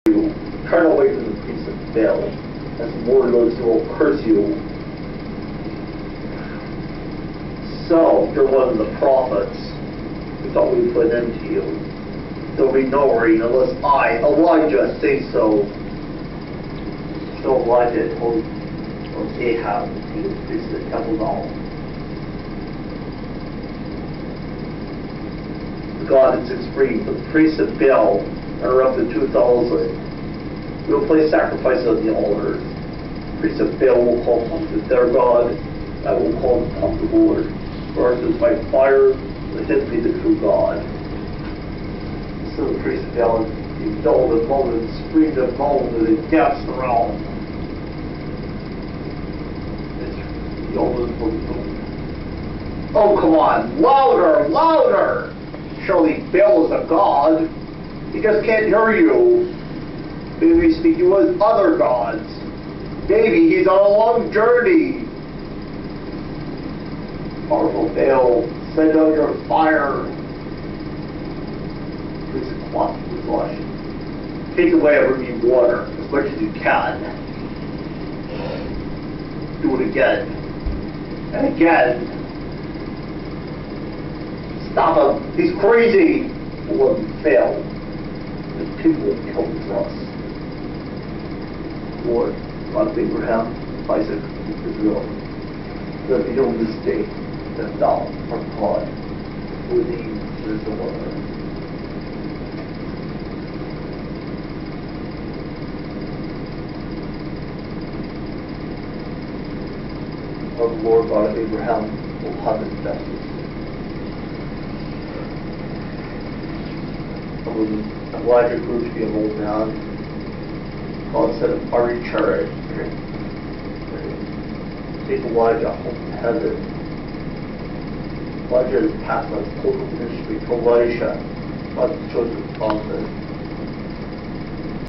you. Turn away from the priest of Baal, as the Lord loves you will curse you. So, you're one of the prophets. We thought we'd put an end to you. There'll be no rain unless I, Elijah, say so. So Elijah told Ahab to the priest of the temple Baal. God in 6:3, the priests of Baal are up to 2,000. We will place sacrifices on the altar. The priests of Baal will call upon their God. I will call upon the Lord. For ours is by fire, let him be the true God. So the priests of Baal extolled and moaned and screamed and moaned and they danced around. Oh, come on, louder, louder! Surely Baal is a god. He just can't hear you. Maybe he's speaking with other gods. Maybe he's on a long journey. Powerful Baal, send out your fire. Please quench the flesh. Take away every water as much as you can. Do it again. And again. Stop him. He's crazy. But when we fail, the people will come for us. Lord, God of Abraham, Isaac, and Israel, let me know this day that thou art God, for thee is the Lord. O Lord God of Abraham, will have his justice. When Elijah grew to be an old man, God said, are you charged? Take Elijah home to heaven. Elijah has passed on his political ministry to Elisha, God's chosen prophet.